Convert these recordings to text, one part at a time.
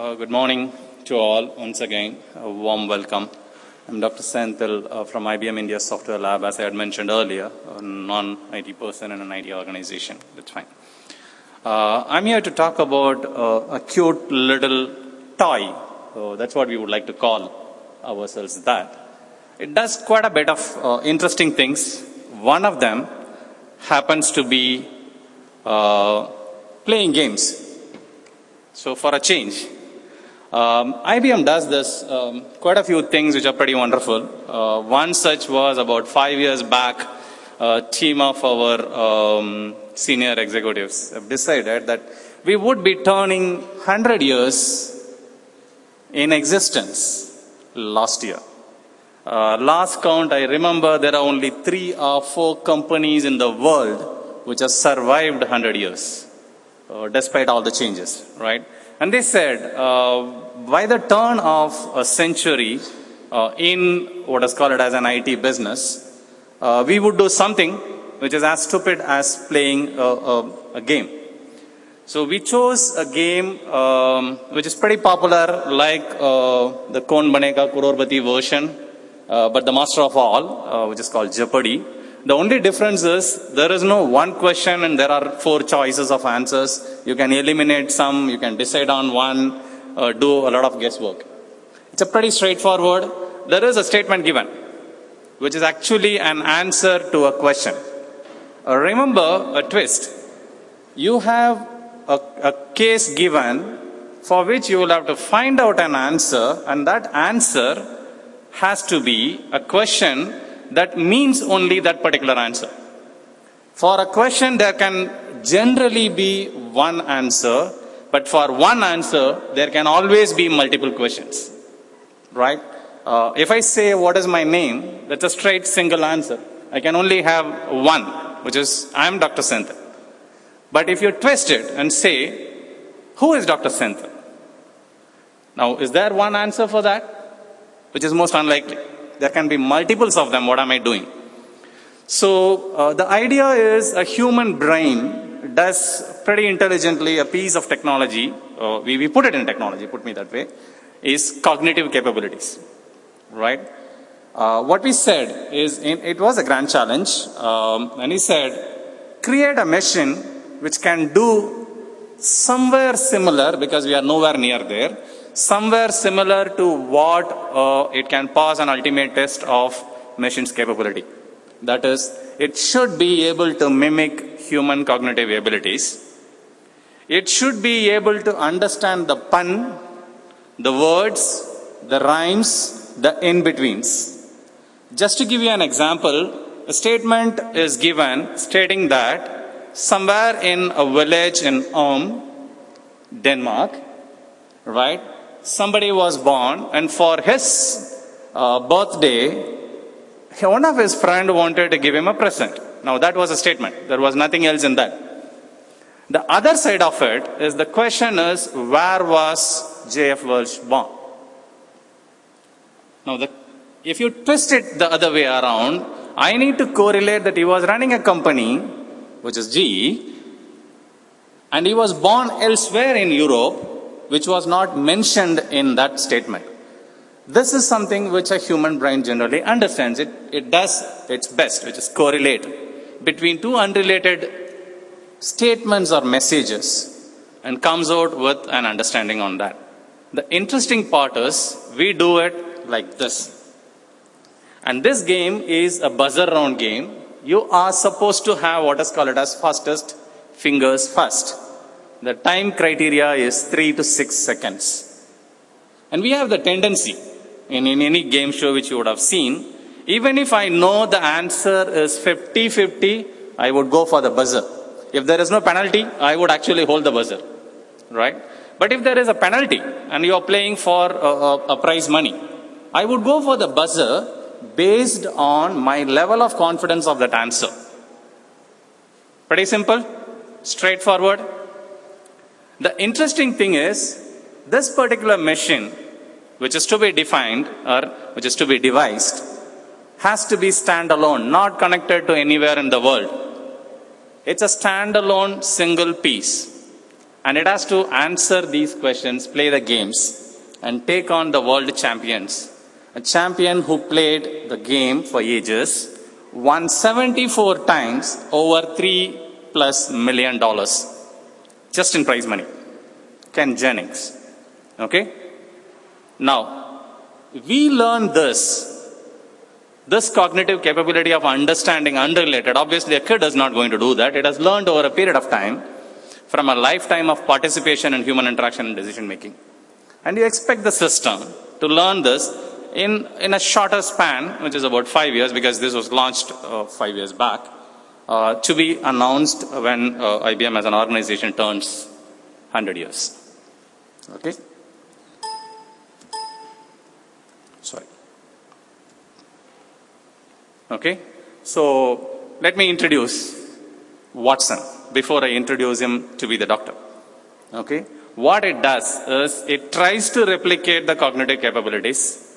Good morning to all once again. A warm welcome. I'm Dr. Senthil from IBM India Software Lab. As I had mentioned earlier, a non-IT person in an IT organization. That's fine. I'm here to talk about a cute little toy. That's what we would like to call ourselves that. It does quite a bit of interesting things. One of them happens to be playing games. So for a change, IBM does this quite a few things which are pretty wonderful. One such was about 5 years back, a team of our senior executives have decided that we would be turning 100 years in existence last year. Last count, I remember there are only 3 or 4 companies in the world which have survived 100 years, despite all the changes, right? And they said, by the turn of a century in what is called as an IT business, we would do something which is as stupid as playing a game. So we chose a game which is pretty popular, like the Kaun Banega Crorepati version, but the master of all, which is called Jeopardy. The only difference is there is no one question and there are 4 choices of answers. You can eliminate some, you can decide on one, do a lot of guesswork. It's a pretty straightforward. There is a statement given, which is actually an answer to a question. Remember a twist. You have a case given for which you will have to find out an answer, and that answer has to be a question that means only that particular answer. For a question, there can generally be one answer, but for one answer, there can always be multiple questions, right? If I say, what is my name? That's a straight single answer. I can only have one, which is, I'm Dr. Senthil. But if you twist it and say, who is Dr. Senthil? Now, is there one answer for that? Which is most unlikely. There can be multiples of them. What am I doing? So the idea is a human brain does pretty intelligently a piece of technology. We put it in technology, put me that way, is cognitive capabilities, right? What we said is, it was a grand challenge. And he said, create a machine which can do somewhere similar, because we are nowhere near there, somewhere similar to what it can pass an ultimate test of machine's capability. That is, it should be able to mimic human cognitive abilities. It should be able to understand the pun, the words, the rhymes, the in-betweens. Just to give you an example, a statement is given stating that somewhere in a village in Denmark, right, somebody was born, and for his birthday, one of his friends wanted to give him a present. Now that was a statement. There was nothing else in that. The other side of it is, the question is, where was J.F. Welch born? Now if you twist it the other way around, I need to correlate that he was running a company, which is GE, and he was born elsewhere in Europe, which was not mentioned in that statement. This is something which a human brain generally understands. It does its best, which is correlate between 2 unrelated statements or messages and comes out with an understanding on that. The interesting part is, we do it like this. And this game is a buzzer round game. You are supposed to have what is called as fastest fingers first. The time criteria is 3 to 6 seconds. And we have the tendency, in any game show which you would have seen, even if I know the answer is 50-50, I would go for the buzzer. If there is no penalty, I would actually hold the buzzer, right? But if there is a penalty and you are playing for a prize money, I would go for the buzzer based on my level of confidence of that answer. Pretty simple, straightforward. The interesting thing is, this particular machine, which is to be defined or which is to be devised, has to be standalone, not connected to anywhere in the world. It's a standalone single piece. And it has to answer these questions, play the games, and take on the world champions. A champion who played the game for ages, won 74 times over $3+ million just in prize money. Ken Jennings. Okay? Now, we learn this cognitive capability of understanding unrelated. Obviously, a kid is not going to do that. It has learned over a period of time from a lifetime of participation in human interaction and decision making. And you expect the system to learn this in a shorter span, which is about 5 years, because this was launched 5 years back, to be announced when IBM as an organization turns 100 years. Okay? Sorry. Okay? So, let me introduce Watson before I introduce him to be the doctor. Okay? What it does is it tries to replicate the cognitive capabilities.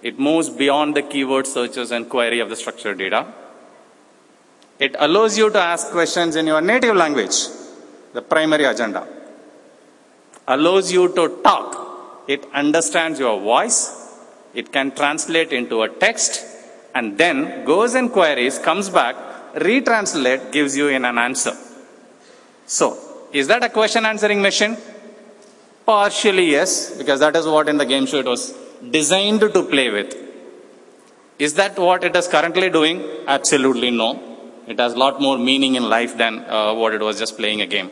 It moves beyond the keyword searches and query of the structured data. It allows you to ask questions in your native language, the primary agenda. Allows you to talk. It understands your voice. It can translate into a text and then goes and queries, comes back, retranslate, gives you in an answer. So, is that a question answering machine? Partially yes, because that is what in the game show it was designed to play with. Is that what it is currently doing? Absolutely no. It has a lot more meaning in life than what it was just playing a game.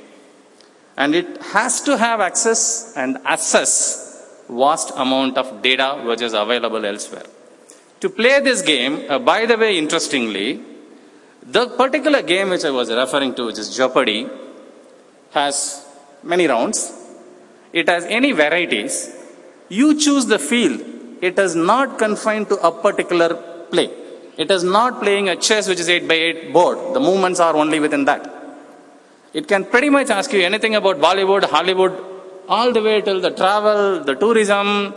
And it has to have access and assess vast amount of data which is available elsewhere. To play this game, by the way, interestingly, the particular game which I was referring to, which is Jeopardy, has many rounds. It has any varieties. You choose the field. It is not confined to a particular play. It is not playing a chess which is 8x8 board. The movements are only within that. It can pretty much ask you anything about Bollywood, Hollywood, all the way till the travel, the tourism,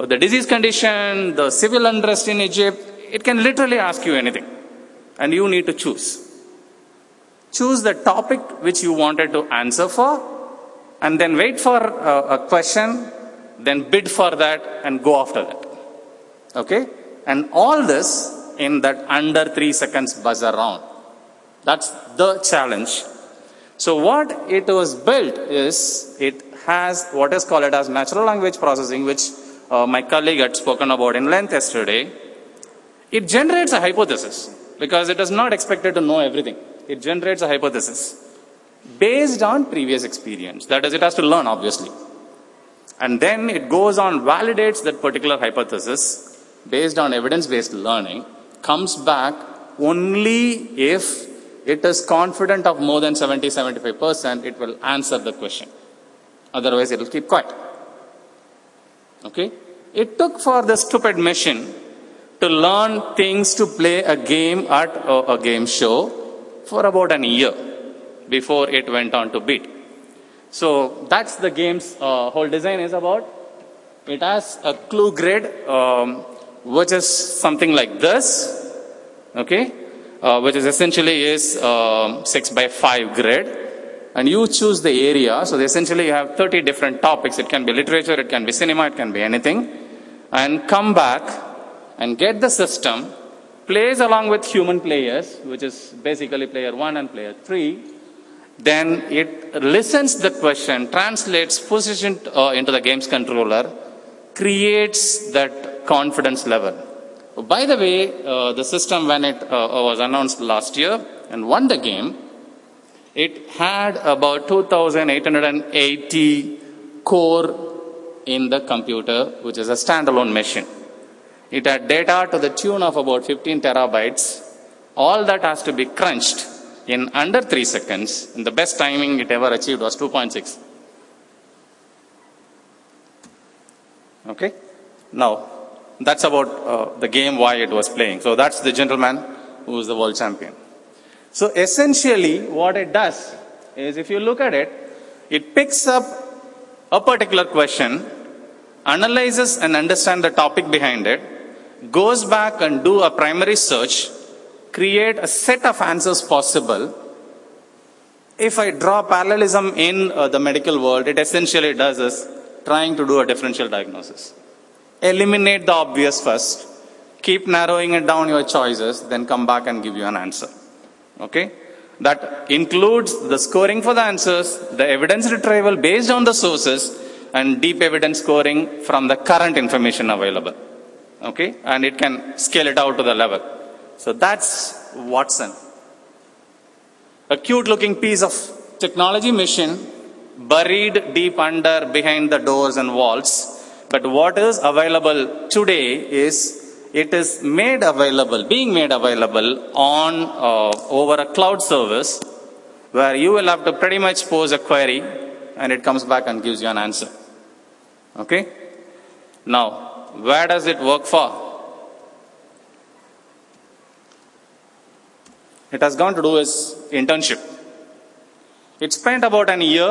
the disease condition, the civil unrest in Egypt. It can literally ask you anything. And you need to choose. Choose the topic which you wanted to answer for, and then wait for a question, then bid for that and go after that. Okay? And all this in that under 3 seconds buzzer round. That's the challenge. So what it was built is, it has what is called as natural language processing, which my colleague had spoken about in length yesterday. It generates a hypothesis because it is not expected to know everything. It generates a hypothesis based on previous experience. That is, it has to learn, obviously. And then it goes on, validates that particular hypothesis based on evidence-based learning, comes back only if it is confident of more than 70-75%, it will answer the question. Otherwise, it will keep quiet. Okay? It took for the stupid machine to learn things to play a game at a game show for about an year before it went on to beat. So that's the game's whole design is about. It has a clue grid, which is something like this, okay, which is essentially is 6x5 grid. And you choose the area. So essentially you have 30 different topics. It can be literature, it can be cinema, it can be anything. And come back and get the system, plays along with human players, which is basically player 1 and player 3. Then it listens the question, translates, pushes it into the game's controller, creates that confidence level. By the way, the system, when it was announced last year and won the game, it had about 2,880 core in the computer, which is a standalone machine. It had data to the tune of about 15 terabytes. All that has to be crunched in under 3 seconds. And the best timing it ever achieved was 2.6. Okay? Now, that's about the game, why it was playing. So that's the gentleman who is the world champion. So essentially, what it does is, if you look at it, it picks up a particular question, analyzes and understands the topic behind it, goes back and do a primary search, create a set of answers possible, if I draw parallelism in the medical world, it essentially does is trying to do a differential diagnosis. Eliminate the obvious first, keep narrowing it down your choices, then come back and give you an answer. Okay? That includes the scoring for the answers, the evidence retrieval based on the sources, and deep evidence scoring from the current information available. Okay? And it can scale it out to the level. So that's Watson. A cute looking piece of technology machine buried deep under behind the doors and walls. But what is available today is it is being made available on over a cloud service where you will have to pretty much pose a query and it comes back and gives you an answer. Okay? Now, where does it work for? It has gone to do its internship. It spent about a year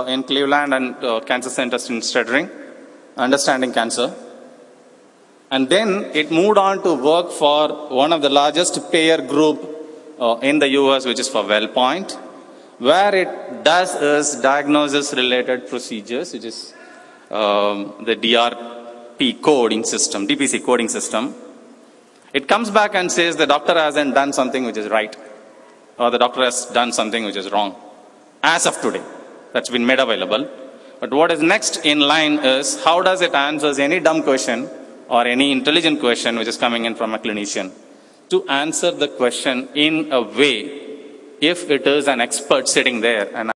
in Cleveland and Cancer Centers in Stuttering, understanding cancer. And then it moved on to work for one of the largest payer group in the US, which is for WellPoint, where it does is diagnosis-related procedures, which is the DRP coding system, DPC coding system. It comes back and says the doctor hasn't done something which is right, or the doctor has done something which is wrong. As of today, that's been made available. But what is next in line is how does it answer any dumb question or any intelligent question which is coming in from a clinician to answer the question in a way if it is an expert sitting there and